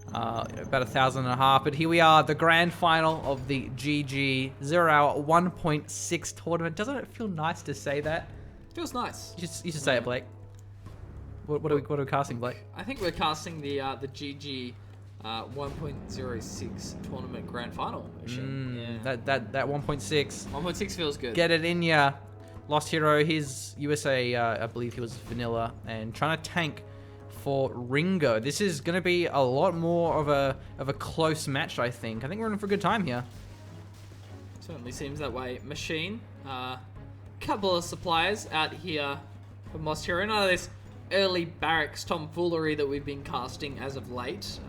About 1,500. But here we are, the grand final of the GG 0 Hour 1.6 tournament. Doesn't it feel nice to say that? Feels nice. You should say it, Blake. What are we casting, Blake? I think we're casting the GG 1.06 tournament grand final machine. Yeah. That 1.6. 1.6 feels good. Get it in ya. Lost Hero, his USA, I believe he was vanilla, and trying to tank for Ringo. This is going to be a lot more of a close match, I think. I think we're in for a good time here. Certainly seems that way. Machine, couple of suppliers out here from Lost Hero. None of this early barracks tomfoolery that we've been casting as of late.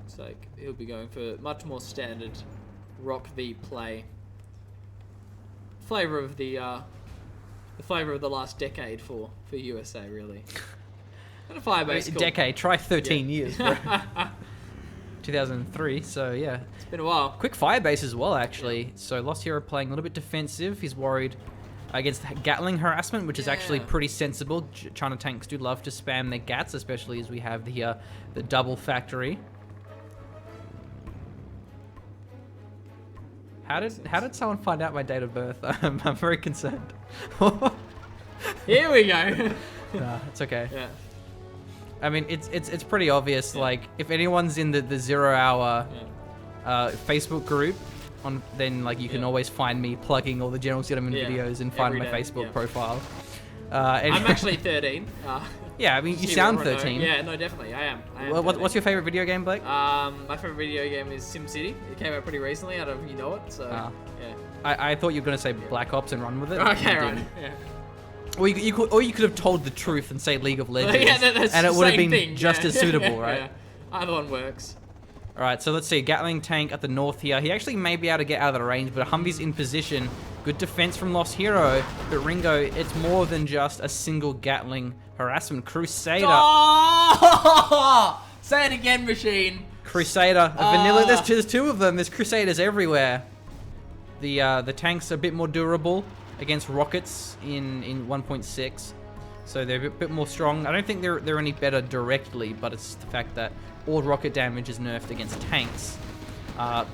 So he'll be going for much more standard Rock V play. Flavor of the flavor of the last decade for USA, really. And a firebase. Decade. Try 13 years. Bro. 2003. So yeah, it's been a while. Quick firebase as well, actually. So Lost Hero playing a little bit defensive. He's worried against Gatling harassment, which is actually pretty sensible. China tanks do love to spam their Gats, especially as we have the double factory. How did someone find out my date of birth? I'm very concerned. Here we go. Nah, it's okay. Yeah. I mean, it's pretty obvious. Like, if anyone's in the 0 Hour Facebook group, then like you can always find me plugging all the GeneralsGentlemen videos and find my Facebook profile. I'm actually 13. Yeah, I mean, you sound 13. Yeah, no, definitely, I am. What's your favorite video game, Blake? My favorite video game is SimCity. It came out pretty recently. I don't know if you know it. So yeah. I thought you were gonna say Black Ops and run with it. Okay, right. Yeah. Or you could have told the truth and say League of Legends, that's and it would have been thing. just as suitable, right? Yeah. Either one works. All right, so let's see. Gatling tank at the north here. He actually may be able to get out of the range, but Humvee's in position. Good defense from Lost Hero, but Ringo, it's more than just a single Gatling harassment. Crusader. Oh! Say it again, Machine. Crusader. Vanilla. There's two of them. There's Crusaders everywhere. The tanks are a bit more durable against rockets in 1.6, so they're a bit more strong. I don't think they're any better directly, but it's the fact that all rocket damage is nerfed against tanks.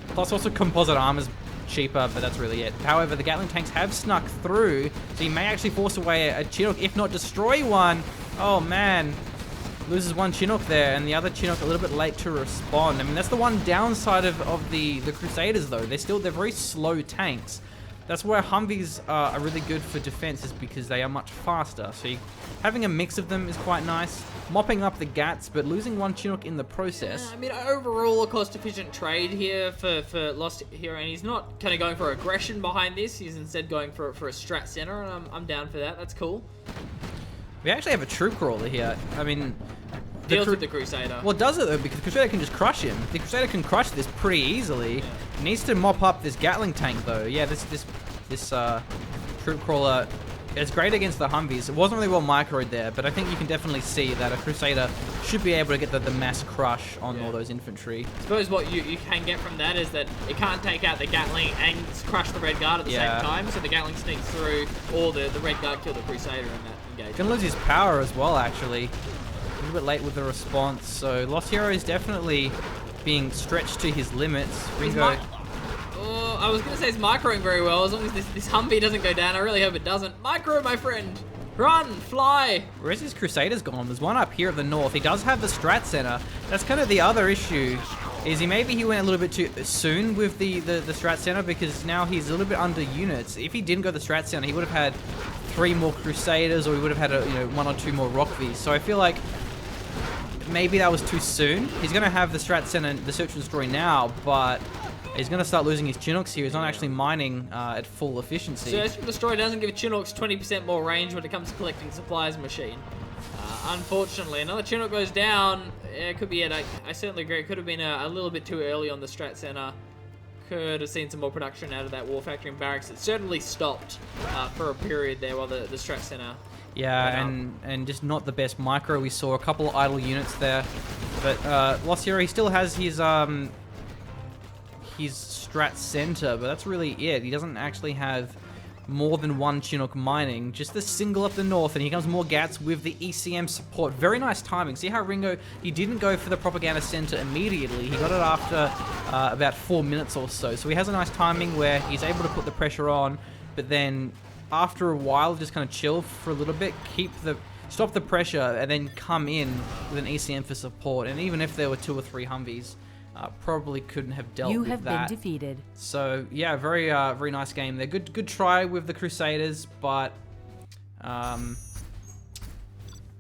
Plus also composite armor's cheaper, but that's really it. However, the Gatling tanks have snuck through, so he may actually force away a Chinook, if not destroy one. Oh man, loses one Chinook there, and the other Chinook a little bit late to respond. I mean, that's the one downside of the Crusaders though. They're very slow tanks. That's where Humvees are really good for defense, is because they are much faster. So having a mix of them is quite nice. Mopping up the Gats, but losing one Chinook in the process. Yeah, I mean, overall, a cost-efficient trade here for Lost Hero, and he's not kind of going for aggression behind this. He's instead going for a strat center, and I'm down for that. That's cool. We actually have a troop crawler here. I mean, deals with the Crusader. Well, does it though? Because the Crusader can just crush him. The Crusader can crush this pretty easily. Yeah. He needs to mop up this Gatling tank though. Yeah, this troop crawler is great against the Humvees. It wasn't really well microed there, but I think you can definitely see that a Crusader should be able to get the mass crush on all those infantry. I suppose what you can get from that is that it can't take out the Gatling and crush the Red Guard at the same time, so the Gatling sneaks through, or the Red Guard kill the Crusader in that engagement. Gonna lose his power as well, actually. A little bit late with the response, so Lost Hero is definitely being stretched to his limits. Ringo. I was going to say it's microing very well, as long as this Humvee doesn't go down. I really hope it doesn't. Micro, my friend. Run, fly. Where's his Crusaders gone? There's one up here at the north. He does have the strat center. That's kind of the other issue, is maybe he went a little bit too soon with the strat center, because now he's a little bit under units. If he didn't go the strat center, he would have had 3 more Crusaders, or he would have had 1 or 2 more Rock Vs. So I feel like maybe that was too soon. He's going to have the strat center, the search and destroy now, but he's going to start losing his Chinooks here. He's not actually mining at full efficiency. Search and destroy doesn't give Chinooks 20% more range when it comes to collecting supplies, Machine. Unfortunately, another Chinook goes down. It could be it. I certainly agree. It could have been a little bit too early on the strat center. Could have seen some more production out of that war factory and barracks. It certainly stopped for a period there while the strat center. Yeah, and just not the best micro. We saw a couple of idle units there, but Lost Hero, he still has his strat center, but that's really it. He doesn't actually have more than one Chinook mining. Just the single up the north, and here comes more Gats with the ECM support. Very nice timing. See how Ringo, he didn't go for the propaganda center immediately. He got it after about 4 minutes or so. So he has a nice timing where he's able to put the pressure on, but then after a while, just kind of chill for a little bit, stop the pressure, and then come in with an ECM for support. And even if there were 2 or 3 Humvees, probably couldn't have dealt with that. You have been defeated. So yeah, very nice game there. Good try with the Crusaders, but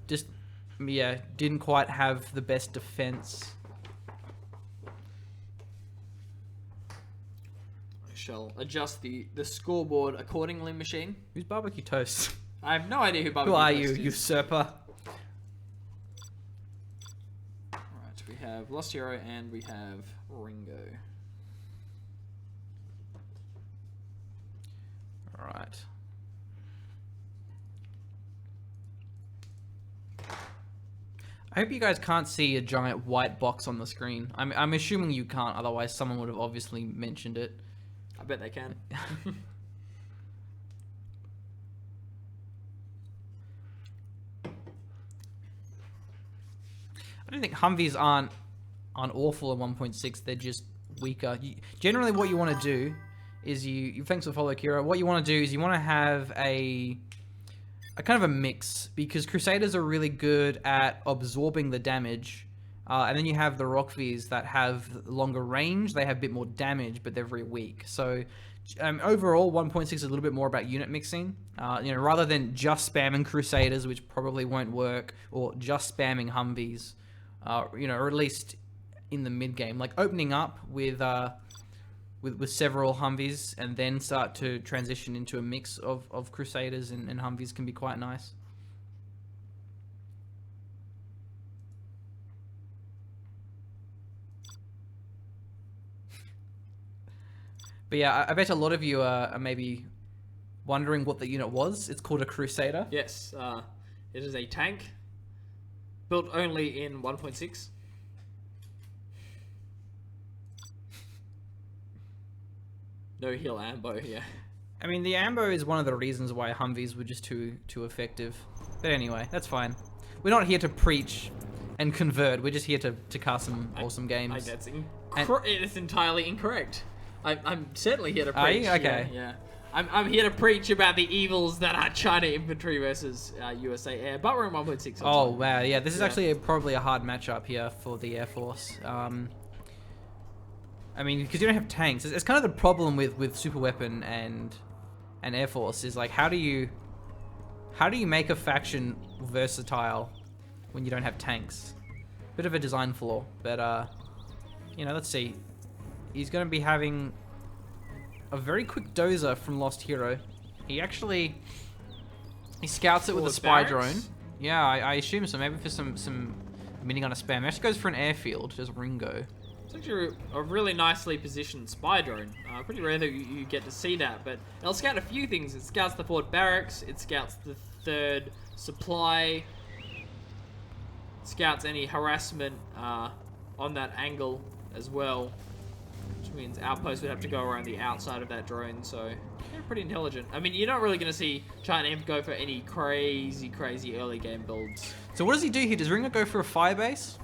just didn't quite have the best defense. I shall adjust the scoreboard accordingly, machine. Who's Barbecue Toast? I have no idea who Who Barbecue are Toast you, is. usurper? Alright, we have Lost Hero and we have Ringo. Alright. I hope you guys can't see a giant white box on the screen. I'm assuming you can't, otherwise someone would have obviously mentioned it. I bet they can. I don't think Humvees aren't awful in 1.6. They're just weaker. Generally, what you want to do is thanks for follow, Kira. What you want to do is you want to have a kind of a mix, because Crusaders are really good at absorbing the damage, and then you have the Rockvies that have longer range. They have a bit more damage, but they're very weak. So overall, 1.6 is a little bit more about unit mixing. Rather than just spamming Crusaders, which probably won't work, or just spamming Humvees. Or at least in the mid game, like opening up with several Humvees and then start to transition into a mix of Crusaders and Humvees can be quite nice. But yeah, I bet a lot of you are maybe wondering what the unit was. It's called a Crusader. Yes, it is a tank built only in 1.6. No heal ambo here. I mean, the ambo is one of the reasons why Humvees were just too effective. But anyway, that's fine. We're not here to preach and convert. We're just here to cast some awesome games. It's entirely incorrect. I'm certainly here to preach. Are you? Okay. Yeah. I'm here to preach about the evils that are China infantry versus USA air, but we're in 1.6. Oh wow, yeah, this is actually probably a hard matchup here for the Air Force. I mean, because you don't have tanks. It's kind of the problem with Super Weapon and Air Force is like, how do you make a faction versatile when you don't have tanks? Bit of a design flaw, but let's see. He's going to be having a very quick dozer from Lost Hero. He scouts it with a spy drone. Yeah, I assume so. Maybe for some minigun spam. He actually goes for an airfield. There's Ringo. It's actually a really nicely positioned spy drone. Pretty rare that you get to see that, but it'll scout a few things. It scouts the Fort Barracks. It scouts the 3rd supply. Scouts any harassment on that angle as well. Which means outposts would have to go around the outside of that drone, so yeah, pretty intelligent. I mean, you're not really going to see China Imp go for any crazy early game builds. So what does he do here? Does Ringo go for a firebase?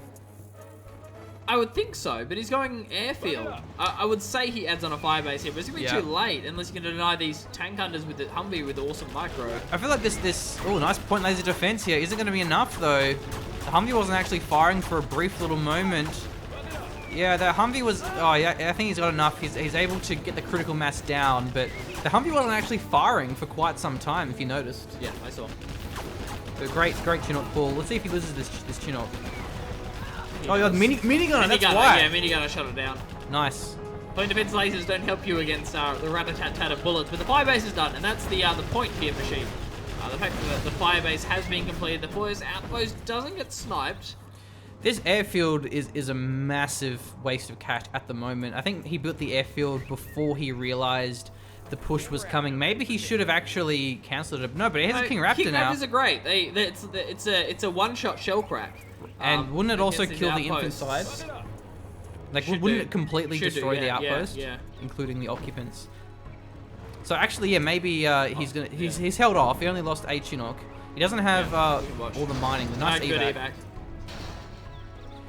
I would think so, but he's going airfield. I would say he adds on a firebase here, but it's going to be too late unless you can deny these tank hunters with the Humvee with the awesome micro. I feel like this nice point laser defense here isn't going to be enough though. The Humvee wasn't actually firing for a brief little moment. Yeah, the Humvee was... Oh, yeah, I think he's got enough. He's able to get the critical mass down, but the Humvee wasn't actually firing for quite some time, if you noticed. Yeah, I saw. But great Chinook pull. Let's see if he loses this Chinook. Oh, you got minigunner, that's why. Yeah, minigunner shut it down. Nice. Point defense lasers don't help you against the rat-a-tat-tat of bullets, but the firebase is done, and that's the point here, machine. The fact that the firebase has been completed, the first outpost doesn't get sniped. This airfield is a massive waste of cash at the moment. I think he built the airfield before he realized the push was coming. Maybe he should have actually cancelled it. No, but he has a King Raptor now. King Raptors are great. It's a one-shot shell crack. And wouldn't it also kill the infant side? Like, wouldn't it completely destroy the outpost? Yeah. Including the occupants? So actually, yeah, maybe he's held off. He only lost a Chinook. He doesn't have all the mining. The nice good evac. evac.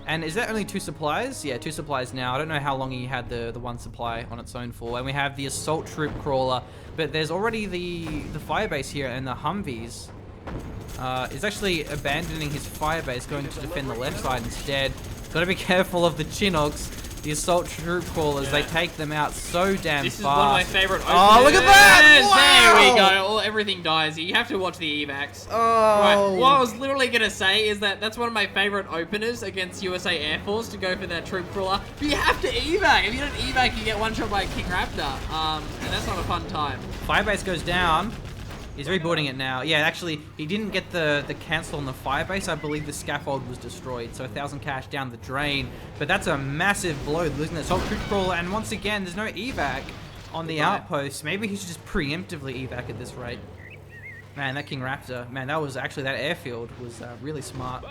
And is that only 2 supplies? Yeah, 2 supplies now. I don't know how long he had the 1 supply on its own for. And we have the assault troop crawler, but there's already the firebase here, and the Humvees is actually abandoning his firebase, going to defend the left side instead. Got to be careful of the Chinooks. The assault troop crawlers, they take them out so damn fast. This is one of my favorite openers. Oh, look at that! Wow! There we go. Everything dies. You have to watch the evacs. Oh. Right. What I was literally going to say is that's one of my favorite openers against USA Air Force, to go for that troop crawler. But you have to evac. If you don't evac, you get one shot by a King Raptor. And that's not a fun time. Firebase goes down. He's rebuilding it now. Yeah, actually, he didn't get the cancel on the firebase. I believe the scaffold was destroyed, so 1,000 cash down the drain. But that's a massive blow, losing that assault troop crawler. And once again, there's no evac on the outpost. Maybe he should just preemptively evac at this rate. Man, that King Raptor, man, that was actually, that airfield was really smart.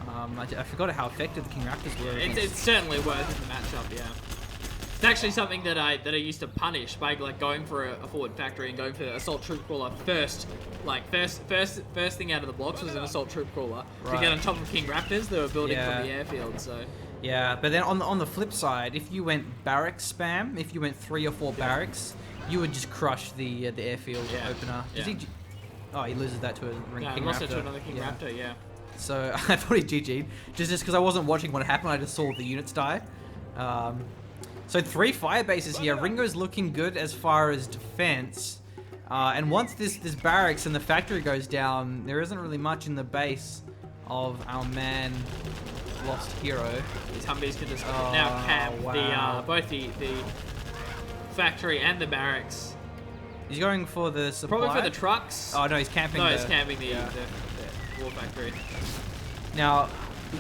I forgot how effective the King Raptors were. It's certainly worth it in the matchup, yeah. It's actually something that I used to punish by like going for a forward factory and going for assault troop crawler first. Like first thing out of the blocks was an assault troop crawler to get on top of King Raptors that were building from the airfield. So yeah, but then on the flip side, if you went barracks spam, if you went 3 or 4 barracks, you would just crush the airfield opener. Oh, he loses that to a King lost Raptor. it to another King Raptor. Yeah. So I thought he GG'd just because I wasn't watching what happened. I just saw the units die. So 3 fire bases here. Ringo's looking good as far as defense. And once this barracks and the factory goes down, there isn't really much in the base of our man lost hero. These Humvees can just now cap both the factory and the barracks. He's going for the supply. Probably for the trucks. Oh no, he's camping. No, he's camping the war factory. Now,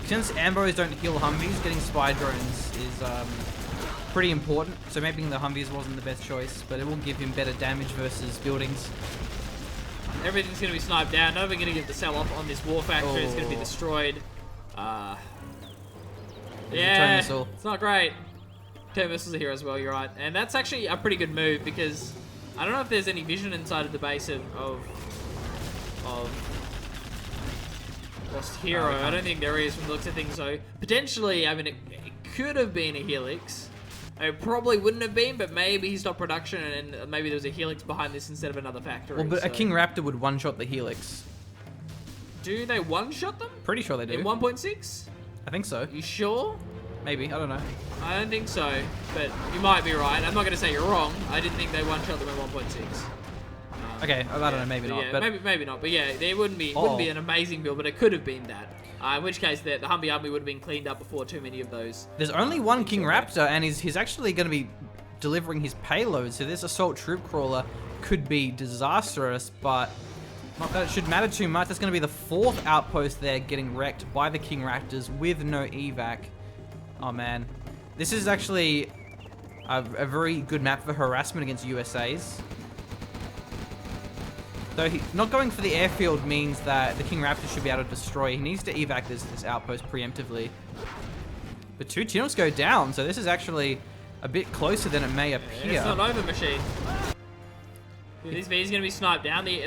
since Ambos don't heal Humvees, getting spy drones is pretty important. So maybe the Humvees wasn't the best choice, but it will give him better damage versus buildings. Everything's going to be sniped down. Not even going to get the sell-off on this war factory. It's going to be destroyed. Yeah, it's not great. 2 missiles are here as well, you're right. And that's actually a pretty good move, because I don't know if there's any vision inside of the base of Lost Hero. I don't think there is from the looks of things, so potentially, I mean, it could have been a Helix. It probably wouldn't have been, but maybe he stopped production and maybe there was a Helix behind this instead of another factory. Well, but a King Raptor would one-shot the Helix. Do they one-shot them? Pretty sure they do. In 1.6? I think so. You sure? Maybe, I don't know. I don't think so, but you might be right. I'm not going to say you're wrong. I didn't think they one-shot them in 1.6. Okay, I don't know, maybe not. Yeah, but maybe not. But yeah, there wouldn't be an amazing build, but it could have been that. In which case, the Humvee army would have been cleaned up before too many of those. There's only one King Raptor, and he's actually going to be delivering his payload. So this assault troop crawler could be disastrous, but not that it should matter too much. That's going to be the 4th outpost there getting wrecked by the King Raptors with no evac. Oh man, this is actually a very good map for harassment against USAs. Though not going for the airfield means that the King Raptor should be able to destroy. He needs to evac this outpost preemptively. But 2 Chinooks go down, so this is actually a bit closer than it may appear. It's not over, machine. These V's going to be sniped down. The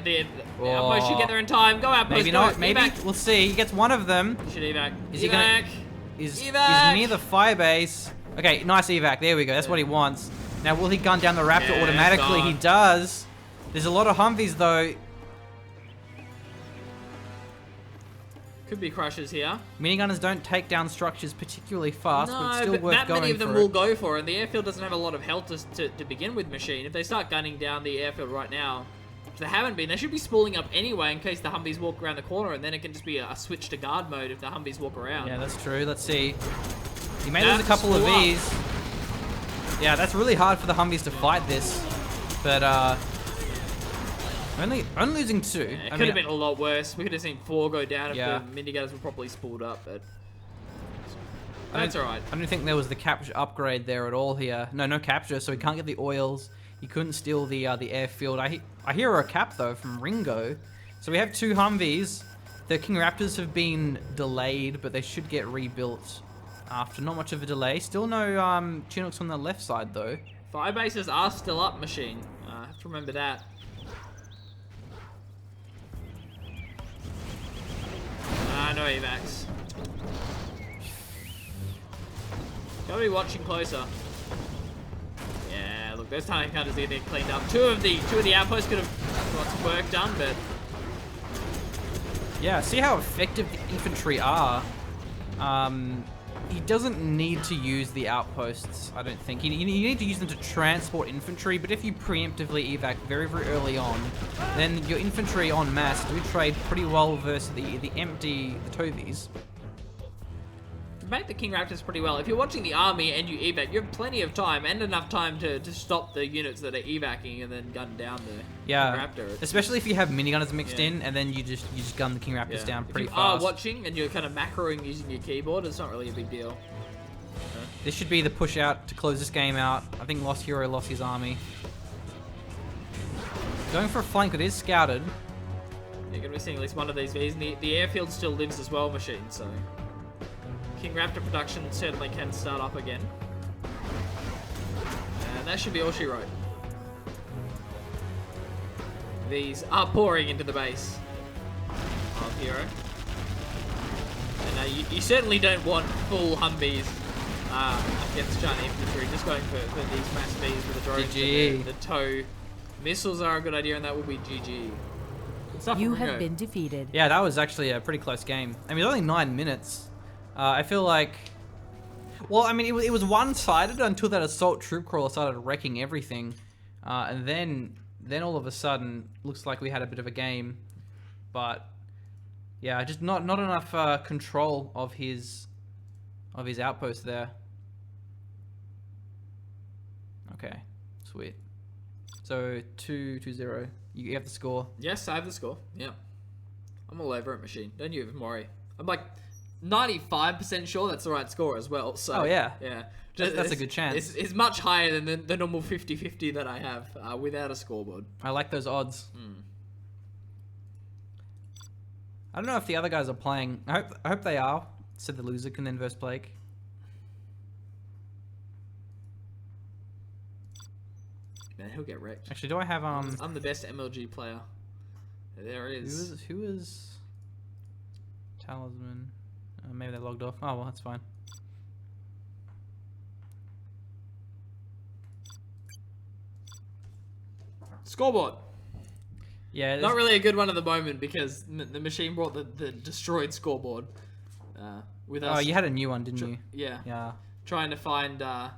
outpost should get there in time. Go outpost. Maybe not. Maybe. Evac. We'll see. He gets one of them. You should evac. Is he gonna? He's near the firebase. Okay, nice evac. There we go. That's what he wants. Now, will he gun down the Raptor automatically? He does. There's a lot of Humvees, though. Could be crushes here. Minigunners don't take down structures particularly fast, but it's still worth going for. That many of them will go for it, and the airfield doesn't have a lot of health to begin with, machine. If they start gunning down the airfield right now, if they haven't been, they should be spooling up anyway in case the Humvees walk around the corner, and then it can just be a switch to guard mode if the Humvees walk around. Yeah, that's true. Let's see. He may lose a couple of Vs. Yeah, that's really hard for the Humvees to fight this, but only losing 2. Yeah, it could have been a lot worse. We could have seen 4 go down if the minigunners were properly spooled up, but that's alright. I don't think there was the capture upgrade there at all here. No capture, so he can't get the oils. He couldn't steal the airfield. I hear a cap though from Ringo. So we have 2 Humvees. The King Raptors have been delayed, but they should get rebuilt after not much of a delay. Still no Chinooks on the left side though. Fire bases are still up, machine. Have Let's remember that. No evacs. Gotta be watching closer. Yeah, look, those tank cutters need to get cleaned up. Two of the outposts could have got some work done, but Yeah, see how effective the infantry are. He doesn't need to use the outposts, I don't think. You need to use them to transport infantry, but if you preemptively evac very, very early on, then your infantry en masse do trade pretty well versus the Tovies. make the King Raptors pretty well. If you're watching the army and you evac, you have plenty of time and enough time to stop the units that are evacing and then gun down the King Raptor. Especially if you have minigunners mixed in, and then you just gun the King Raptors down pretty fast. If you are watching and you're kind of macroing using your keyboard, it's not really a big deal. This should be the push out to close this game out. I think Lost Hero lost his army. Going for a flank that is scouted. You're going to be seeing at least one of these Vs, and the airfield still lives as well, machine, so King Raptor production certainly can start up again. And that should be all she wrote. These are pouring into the base of Hero. And you certainly don't want full Humvees against giant infantry, just going for these mass Vs with the drones. GG. The tow missiles are a good idea, and that will be GG. You have been defeated. Yeah, that was actually a pretty close game. I mean, only 9 minutes. I feel like... Well, I mean, it was one-sided until that assault troop crawler started wrecking everything. And then all of a sudden, looks like we had a bit of a game. But, yeah, just not enough control of his outpost there. Okay, sweet. So, 2-0. You have the score. Yes, I have the score. Yeah. I'm all over it, machine. Don't you even worry. I'm like 95% sure that's the right score as well. So, oh, yeah. Yeah. That's a good chance. It's much higher than the normal 50-50 that I have without a scoreboard. I like those odds. I don't know if the other guys are playing. I hope they are. So the loser can then verse Blake. Man, he'll get wrecked. Actually, do I have I'm the best MLG player. There is. Who is Talisman? Maybe they logged off. Oh well, that's fine. Scoreboard. Yeah, Not really a good one at the moment because the machine brought the destroyed scoreboard with us. Oh, you had a new one, didn't you? Yeah. Yeah. Trying to find out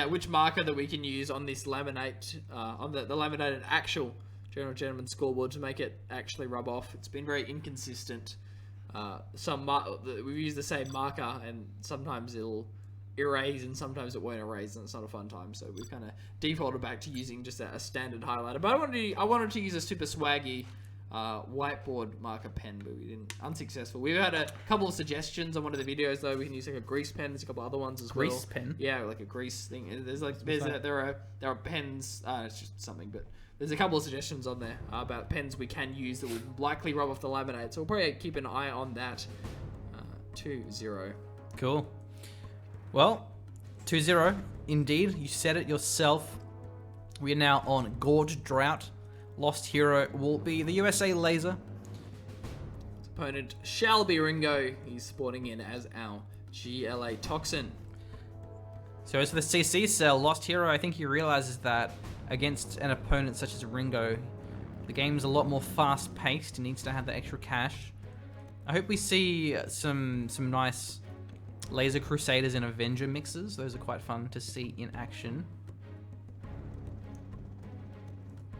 which marker that we can use on this laminate, on the laminated actual Gentleman scoreboard to make it actually rub off. It's been very inconsistent. We've used the same marker, and sometimes it'll erase, and sometimes it won't erase, and it's not a fun time. So we've kind of defaulted back to using just a standard highlighter. But I wanted to use a super swaggy whiteboard marker pen, but we didn't. Unsuccessful. We've had a couple of suggestions on one of the videos though. We can use like a grease pen. There's a couple other ones as well. Grease pen? Yeah, like a grease thing. There are pens. It's just something, but there's a couple of suggestions on there about pens we can use that would likely rub off the laminate. So we'll probably keep an eye on that. 2-0. Cool. Well, 2-0. Indeed, you said it yourself. We are now on Gorge Drought. Lost Hero will be the USA Laser. His opponent shall be Ringo. He's sporting in as our GLA Toxin. So as for the CC cell, Lost Hero, I think he realizes that against an opponent such as Ringo, the game's a lot more fast-paced. He needs to have the extra cash. I hope we see some nice Laser Crusaders and Avenger mixes. Those are quite fun to see in action.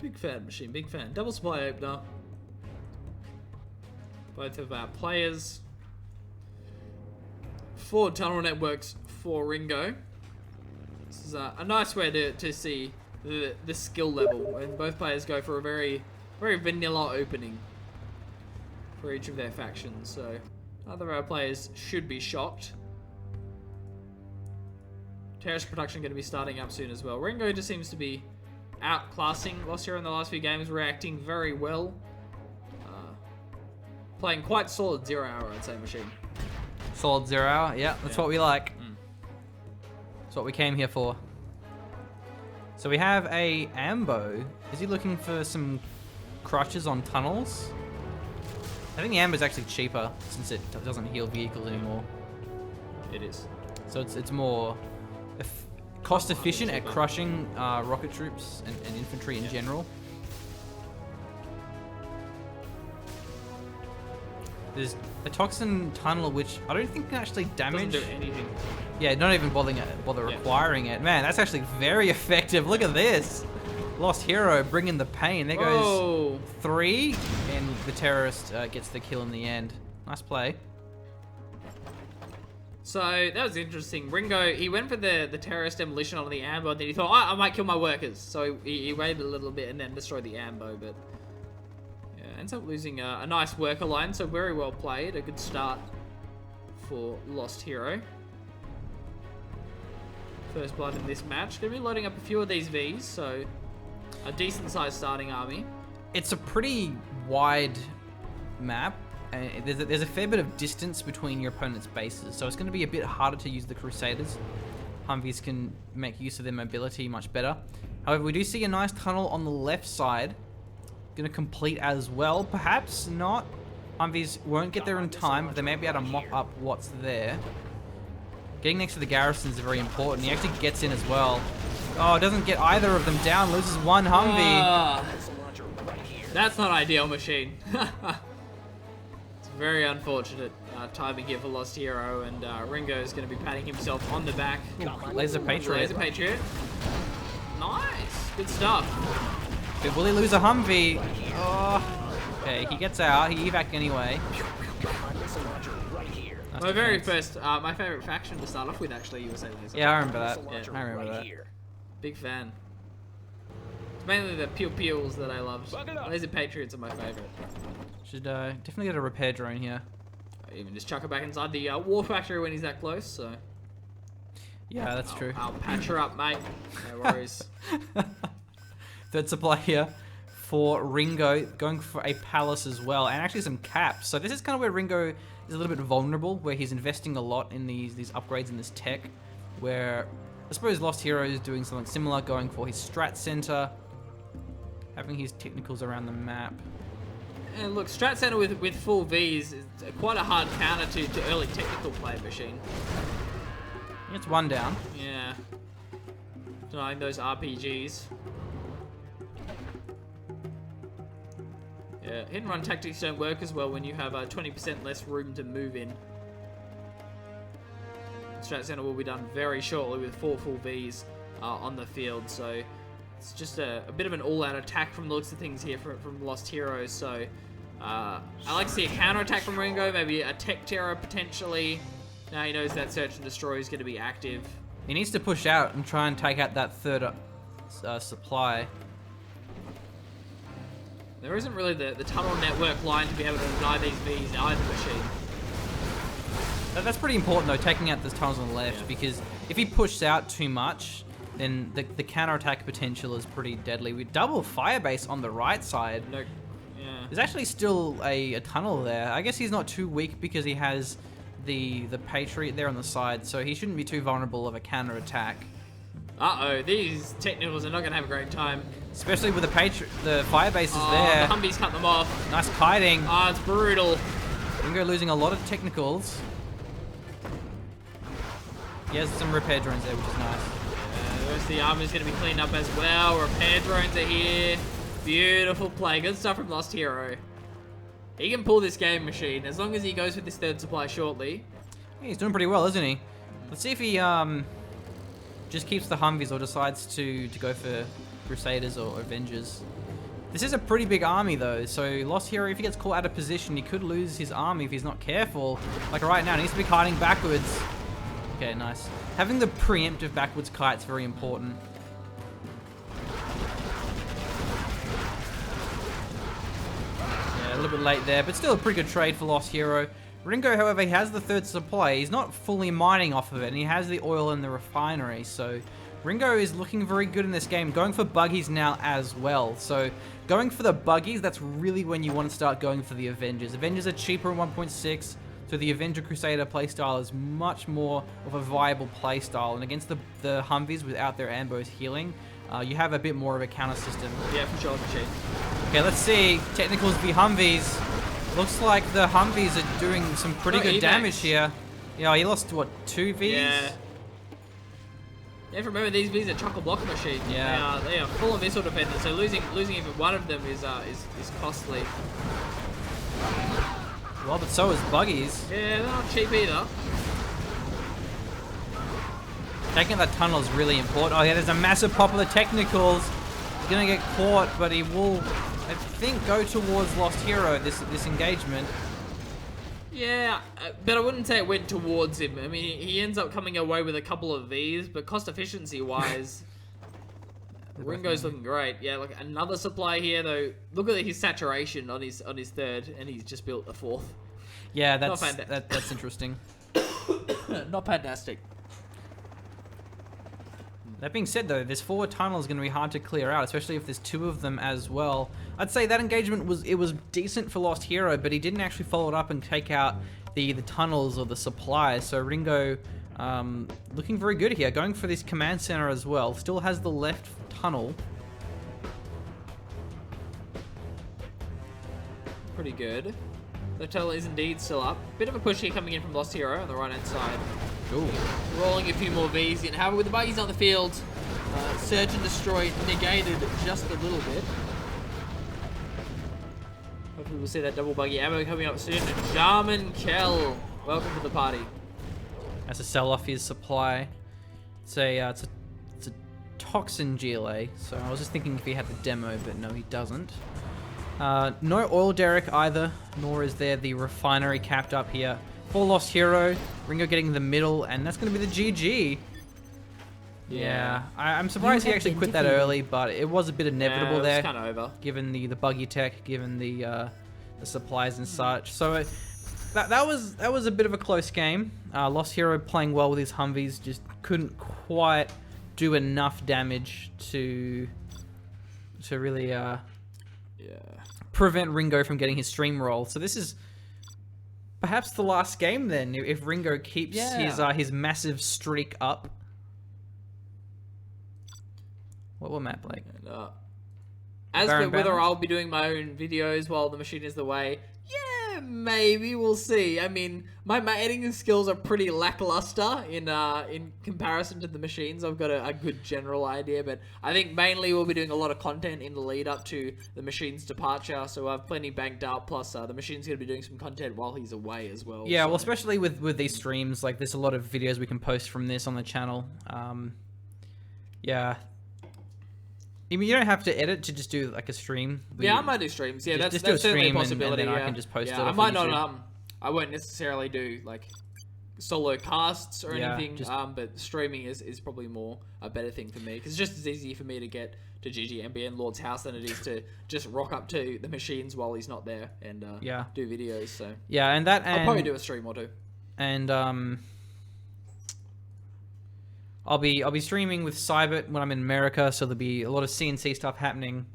Big fan, machine. Big fan. Double supply opener. Both of our players. 4 tunnel networks for Ringo. This is a nice way to see the skill level when both players go for a very, very vanilla opening for each of their factions. So either of our players should be shocked. Terrace production going to be starting up soon as well. Ringo just seems to be outclassing Lost Hero in the last few games, reacting very well. Playing quite solid 0 hour, I'd say, machine. Solid 0 hour, yeah, that's what we like. That's what we came here for. So we have a Ambo. Is he looking for some crutches on tunnels? I think the Ambo is actually cheaper since it doesn't heal vehicles anymore. It is. So it's more cost efficient at crushing rocket troops and infantry in general. There's a toxin tunnel which I don't think can actually damage. Doesn't do anything. Yeah, not even bother requiring it. Man, that's actually very effective. Look at this. Lost Hero bringing the pain. There goes 3, and the terrorist gets the kill in the end. Nice play. So that was interesting. Ringo, he went for the terrorist demolition on the Ambo, and then he thought, I might kill my workers. So he waited a little bit and then destroyed the Ambo, but yeah, ends up losing a nice worker line. So very well played. A good start for Lost Hero. First blood in this match. Gonna be loading up a few of these Vs, so a decent sized starting army. It's a pretty wide map. There's a fair bit of distance between your opponent's bases, so it's going to be a bit harder to use the Crusaders. Humvees can make use of their mobility much better. However, we do see a nice tunnel on the left side. Going to complete as well. Perhaps not. Humvees won't get there in time, but they may be able to mop up what's there. Getting next to the garrison is very important. He actually gets in as well. Oh, doesn't get either of them down. Loses one Humvee. That's not ideal, Machine. It's very unfortunate timing here for Lost Hero, and Ringo is going to be patting himself on the back. Laser Patriot. Laser Patriot. Nice. Good stuff. But will he lose a Humvee? Oh. Okay, he gets out. He evac anyway. Nice My very defense. first, my favorite faction to start off with, actually, USA Laser. Yeah, I remember that. Yeah. I remember that. Big fan. It's mainly the peels that I loved. Laser Patriots are my favorite. Should definitely get a repair drone here. I even just chuck it back inside the war factory when he's that close, so. Yeah, that's true. I'll patch her up, mate. No worries. Third supply here for Ringo, going for a palace as well, and actually some caps. So this is kind of where Ringo is a little bit vulnerable, where he's investing a lot in these upgrades in this tech, where I suppose Lost Hero is doing something similar, going for his strat center, having his technicals around the map. And look, Strat Center with full Vs is quite a hard counter to early technical play, Machine. It's one down. Yeah. Denying those RPGs. Yeah, hit and run tactics don't work as well when you have 20% less room to move in. Strat Center will be done very shortly with 4 full Vs on the field, so it's just a bit of an all-out attack from the looks of things here from Lost Heroes. So I like to see a counter-attack from Ringo, maybe a tech terror potentially. Now he knows that Search and Destroy is going to be active. He needs to push out and try and take out that third supply. There isn't really the tunnel network line to be able to deny these Vs either, Machine. That's pretty important though, taking out the tunnels on the left, because if he pushes out too much, then the counter-attack potential is pretty deadly. With double firebase on the right side, No, yeah. there's actually still a tunnel there. I guess he's not too weak because he has the Patriot there on the side, so he shouldn't be too vulnerable of a counter-attack. Uh-oh, these technicals are not going to have a great time. Especially with the firebase is Oh, there. the Humvees cut them off. Nice kiting. Oh, it's brutal. Ringo losing a lot of technicals. He has some repair drones there, which is nice. The rest of the armor is going to be cleaned up as well. Repair drones are here. Beautiful play. Good stuff from Lost Hero. He can pull this game, Machine, as long as he goes with this third supply shortly. Yeah, he's doing pretty well, isn't he? Let's see if he just keeps the Humvees or decides to go for Crusaders or Avengers. This is a pretty big army though, so Lost Hero, if he gets caught out of position, he could lose his army if he's not careful. Like right now, he needs to be kiting backwards. Okay, nice. Having the preemptive backwards kite is very important. Yeah, a little bit late there, but still a pretty good trade for Lost Hero. Ringo, however, he has the third supply. He's not fully mining off of it, and he has the oil in the refinery, so Ringo is looking very good in this game, going for buggies now as well. So going for the buggies, that's really when you want to start going for the Avengers. Avengers are cheaper in 1.6, so the Avenger Crusader playstyle is much more of a viable playstyle. And against the Humvees without their Ambos healing, you have a bit more of a counter system. Yeah, for sure, machine. Okay, let's see. Technicals v Humvees. Looks like the Humvees are doing some pretty good damage here. Yeah, he lost, what, 2 Vs? Yeah. You have to remember these Vs are chock-a-block machine. Yeah. They are full of missile defenders, so losing even one of them is costly. Well, but so is Buggies. Yeah, they're not cheap either. Taking that tunnel is really important. Oh yeah, there's a massive pop of the technicals. He's gonna get caught, but he will, I think, go towards Lost Hero this engagement. Yeah, but I wouldn't say it went towards him. I mean, he ends up coming away with a couple of these, but cost efficiency wise, Ringo's looking great. Yeah, look, another supply here though. Look at his saturation on his third, and he's just built a fourth. Yeah, that's interesting. Not fantastic. That being said though, this forward tunnel is going to be hard to clear out, especially if there's 2 of them as well. I'd say that engagement was decent for Lost Hero, but he didn't actually follow it up and take out the tunnels or the supplies. So Ringo looking very good here, going for this command center as well. Still has the left tunnel. Pretty good. The tunnel is indeed still up. Bit of a push here coming in from Lost Hero on the right hand side. Ooh. Rolling a few more Vs in. However, with the buggies on the field, Search and Destroy negated just a little bit. Hopefully we'll see that double buggy ammo coming up soon. Jarman Kell, welcome to the party. Has to sell off his supply. It's a toxin GLA, so I was just thinking if he had the demo, but no, he doesn't. No oil derrick either, nor is there the refinery capped up here. For Lost Hero, Ringo getting the middle, and that's going to be the GG. Yeah, I'm surprised he actually quit that early, but it was a bit inevitable there. It's kind of over. Given the buggy tech, given the supplies and such. So that was a bit of a close game. Lost Hero playing well with his Humvees, just couldn't quite do enough damage to really prevent Ringo from getting his stream roll. So this is perhaps the last game then, if Ringo keeps his massive streak up. What map like? As for whether I'll be doing my own videos while the machine is away, yeah, maybe we'll see. I mean, my editing skills are pretty lackluster in comparison to the machines. I've got a good general idea, but I think mainly we'll be doing a lot of content in the lead up to the machine's departure. So I've plenty banked up. Plus, the machine's going to be doing some content while he's away as well. Yeah, well, especially with these streams, like there's a lot of videos we can post from this on the channel. Yeah. I mean, you don't have to edit to just do like a stream. Yeah, I might do streams. Yeah, just that's do a certainly a stream possibility. and then I can just post it. I might not. I won't necessarily do like solo casts or anything. But streaming is probably more a better thing for me because it's just as easy for me to get to GGMBN Lord's house than it is to just rock up to the machines while he's not there and do videos. So yeah, and I'll probably do a stream or two. And I'll be streaming with Cybert when I'm in America, so there'll be a lot of CNC stuff happening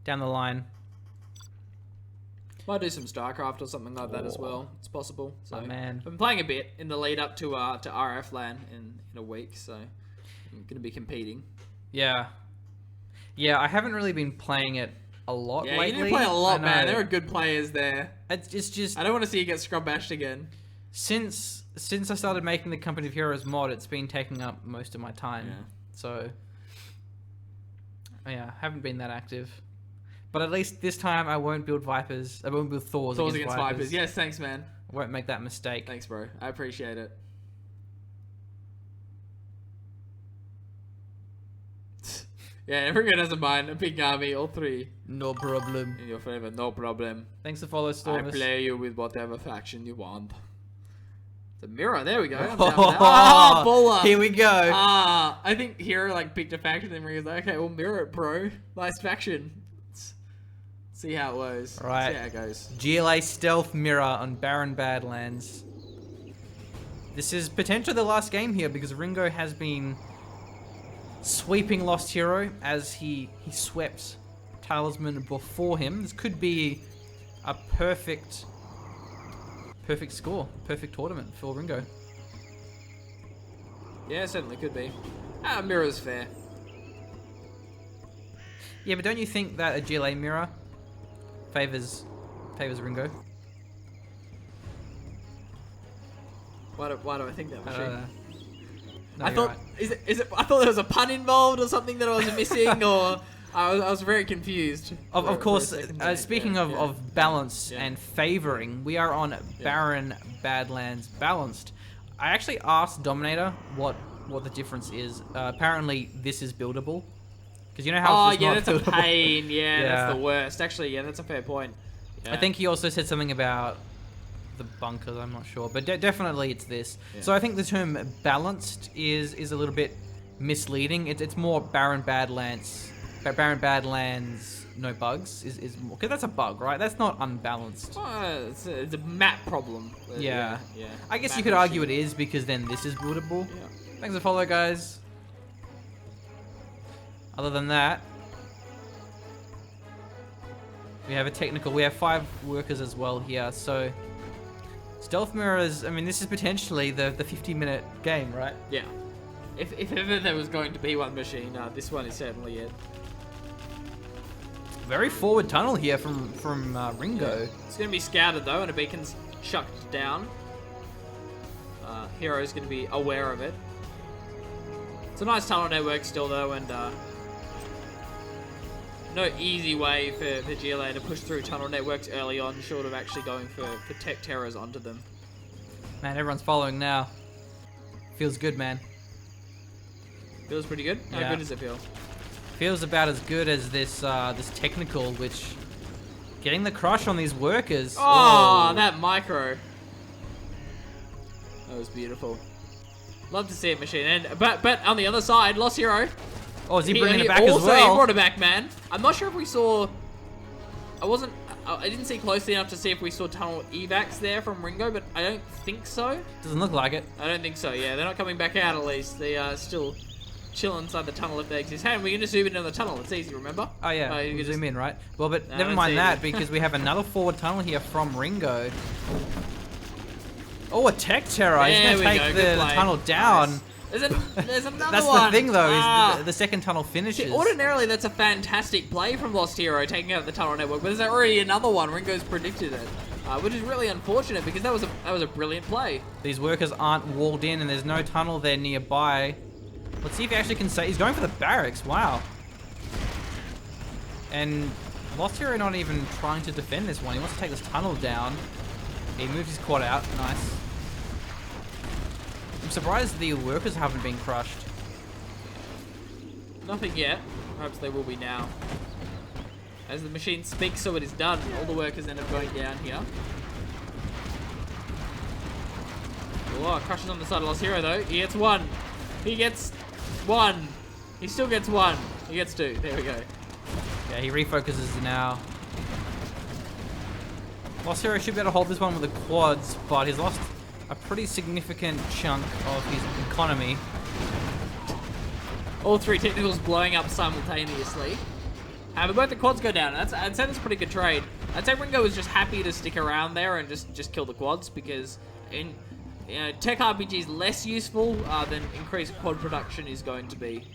down the line. Might do some StarCraft or something like that as well. It's possible. So oh, man. I've been playing a bit in the lead up to RF LAN in a week, so I'm going to be competing. Yeah. Yeah, I haven't really been playing it a lot lately. Yeah, you do play a lot, man. There are good players there. It's just... I don't want to see you get scrub bashed again. Since I started making the Company of Heroes mod, it's been taking up most of my time. Yeah. So, yeah, haven't been that active. But at least this time I won't build Vipers. I won't build Thors against Vipers. Yes, thanks, man. I won't make that mistake. Thanks, bro. I appreciate it. Yeah, everyone doesn't mind. A big army, all three. No problem. In your favor, no problem. Thanks for following, Stormus. I play you with whatever faction you want. The mirror, there we go. Baller. Here we go. I think Hero like picked a faction and was like, okay, we'll mirror it, bro. Nice faction. Let's see how it goes. Right. See how it goes. GLA Stealth Mirror on Barren Badlands. This is potentially the last game here because Ringo has been sweeping Lost Hero as he swept Talisman before him. This could be a perfect score, perfect tournament for Ringo. Yeah, it certainly could be. Mirror's fair. Yeah, but don't you think that a GLA mirror favors Ringo? Why do I think that, Machine? No, I thought right. is it? I thought there was a pun involved or something that I was missing, or I was very confused. Of course, for a second there. speaking Yeah, of balance Yeah. and favoring, we are on Barren Badlands Balanced. I actually asked Dominator what the difference is. Apparently, this is buildable. Because you know how Oh it's yeah, not that's a buildable? pain. Yeah, Yeah. that's the worst. Actually, yeah, that's a fair point. Yeah. I think he also said something about the bunkers. I'm not sure, but definitely it's this. Yeah. So I think the term balanced is a little bit misleading. It's more Barren Badlands. Barren Badlands, no bugs is more, because that's a bug, right? That's not unbalanced. It's a map problem. Yeah. Yeah. I guess Map you could argue issue. it is, because then this is buildable. Yeah. Thanks for the follow, guys. Other than that, we have a technical. We have 5 workers as well here. So stealth mirrors. I mean, this is potentially the 50-minute game, right? Yeah. If ever there was going to be one, Machine, this one is certainly it. Very forward tunnel here from Ringo. It's going to be scouted though, and a beacon's chucked down. Hero's going to be aware of it. It's a nice tunnel network still though, and no easy way for GLA to push through tunnel networks early on, short of actually going for tech terrors onto them. Man, everyone's following now. Feels good, man. Feels pretty good. How Yeah. good does it feel? Feels about as good as this this technical, which getting the crush on these workers. Oh, Whoa. that micro. That was beautiful. Love to see it, Machine. And but on the other side, Lost Hero. Oh, is he bringing it back also, as well? He brought it back, man. I'm not sure if we saw. I didn't see closely enough to see if we saw tunnel evacs there from Ringo, but I don't think so. Doesn't look like it. I don't think so. Yeah, they're not coming back out at least. They are still chilling inside the tunnel if they exist. Hey, we're gonna zoom into the tunnel. It's easy, remember? Oh yeah, You we'll can zoom in, right? Well, but No, never don't mind see that, it. because we have another forward tunnel here from Ringo. Oh, a tech terror. He's There going to we take go, the good play. tunnel down. Nice. There's another That's one. the thing, though, Ah. is the second tunnel finishes. See, ordinarily, that's a fantastic play from Lost Hero, taking out the tunnel network, but there's already another one. Ringo's predicted it, which is really unfortunate because that was a brilliant play. These workers aren't walled in, and there's no tunnel there nearby. Let's see if he actually can say... He's going for the barracks. Wow. And Lost Hero not even trying to defend this one. He wants to take this tunnel down. He moves his quad out. Nice. I'm surprised the workers haven't been crushed. Nothing yet. Perhaps they will be now. As the machine speaks, so it is done. All the workers end up going down here. Oh, crushes on the side of Lost Hero though. He gets 1. He gets 1. He still gets 1. He gets 2. There we go. Yeah, he refocuses now. Lost Hero should be able to hold this one with the quads, but he's lost a pretty significant chunk of his economy. All 3 technicals blowing up simultaneously. But both the quads go down. I'd say that's a pretty good trade. I'd say Ringo was just happy to stick around there and just kill the quads because in tech RPGs less useful than increased quad production is going to be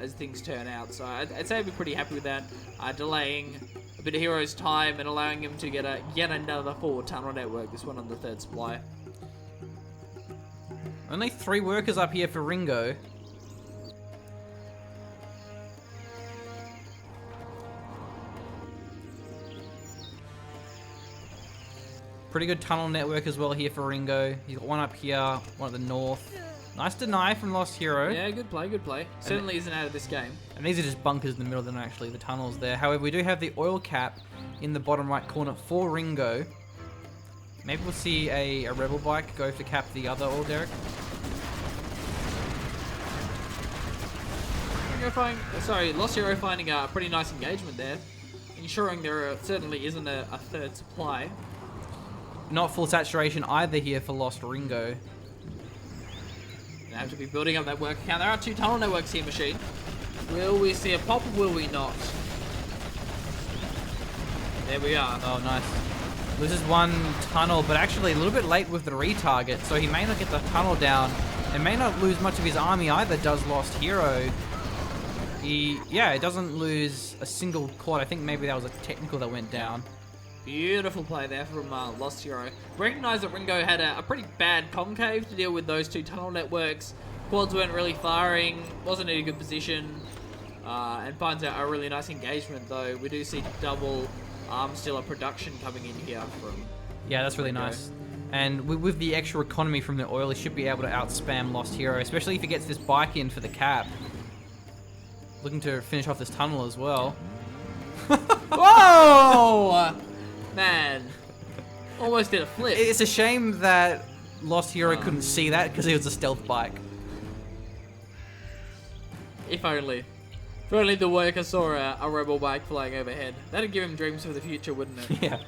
as things turn out. So I'd say I'd be pretty happy with that. Delaying a bit of Hero's time and allowing him to get yet another forward tunnel network. This one on the 3rd supply. Only 3 workers up here for Ringo. Pretty good tunnel network as well here for Ringo. He's got one up here, one at the north. Nice deny from Lost Hero. Yeah, good play, good play. Certainly isn't out of this game. And these are just bunkers in the middle, they're not actually the tunnels there. However, we do have the oil cap in the bottom right corner for Ringo. Maybe we'll see a rebel bike go for cap the other oil derrick. Lost Hero finding a pretty nice engagement there, ensuring there certainly isn't a 3rd supply. Not full saturation either here for Lost Ringo. They have to be building up that work account. There are 2 tunnel networks here, Machine. Will we see a pop or will we not? There we are. Oh, nice. Loses 1 tunnel, but actually a little bit late with the retarget, so he may not get the tunnel down and may not lose much of his army either, does Lost Hero. it doesn't lose a single quad. I think maybe that was a technical that went down. Beautiful play there from Lost Hero. Recognised that Ringo had a pretty bad concave to deal with those two tunnel networks. Quads weren't really firing, wasn't in a good position, and finds out a really nice engagement though. We do see double Armstiller production coming in here from Yeah, that's really Ringo. nice. And with the extra economy from the oil, he should be able to outspam Lost Hero, especially if he gets this bike in for the cap. Looking to finish off this tunnel as well. Whoa! Man. Almost did a flip. It's a shame that Lost Hero couldn't see that because it was a stealth bike. If only. If only the worker saw a rebel bike flying overhead. That'd give him dreams for the future, wouldn't it? Yeah.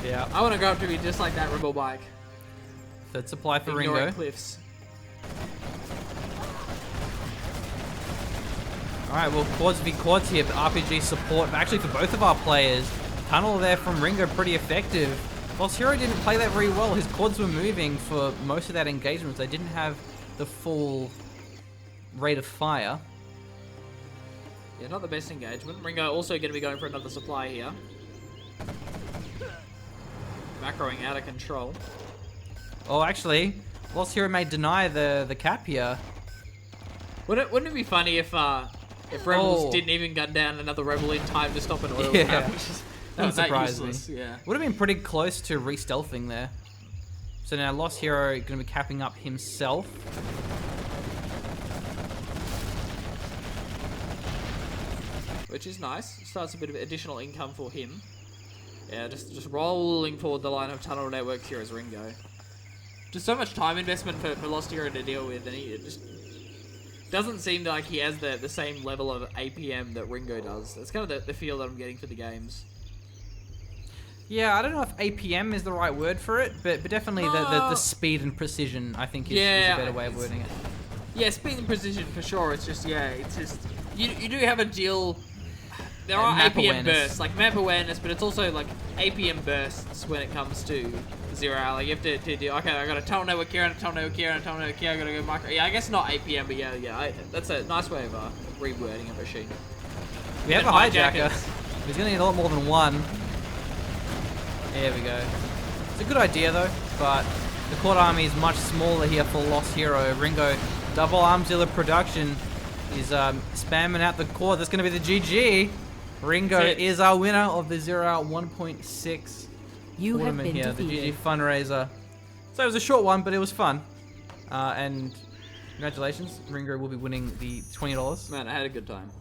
Yeah. I want to grow up to be just like that rebel bike. Third supply for Ignoring Ringo. cliffs. Alright, well, quads v quads here, but RPG support, actually for both of our players. Tunnel there from Ringo, pretty effective. Lost Hero didn't play that very well. His quads were moving for most of that engagement. They didn't have the full rate of fire. Yeah, not the best engagement. Ringo also going to be going for another supply here. Macroing out of control. Oh, actually, Lost Hero may deny the cap here. Wouldn't it be funny if Rebels didn't even gun down another Rebel in time to stop an oil cap? That was surprise me. useless. Yeah. Would have been pretty close to re-stealthing there. So now Lost Hero going to be capping up himself. Which is nice. Starts a bit of additional income for him. Yeah, just rolling forward the line of tunnel networks here as Ringo. Just so much time investment for Lost Hero to deal with, and he just doesn't seem like he has the same level of APM that Ringo does. That's kind of the feel that I'm getting for the games. Yeah, I don't know if APM is the right word for it, but definitely the speed and precision, I think, is a better way of wording it. Yeah, speed and precision for sure. It's just, it's just... You do have a deal... There are map APM awareness. bursts, like map awareness, but it's also like APM bursts when it comes to zero hour. Like you have to do, okay, I got a tunnel network here and a tunnel network here and a tunnel network here, I gotta go micro. Yeah, I guess not APM, but that's a nice way of rewording a machine. We have a hijacker. He's gonna need a lot more than one. There we go. It's a good idea though, but the quad army is much smaller here for Lost Hero. Ringo, double Armzilla production, is spamming out the quad. That's gonna be the GG. Ringo is our winner of the 0 Hour 1.6 tournament here, the GG fundraiser. So it was a short one, but it was fun. And congratulations, Ringo will be winning the $20. Man, I had a good time.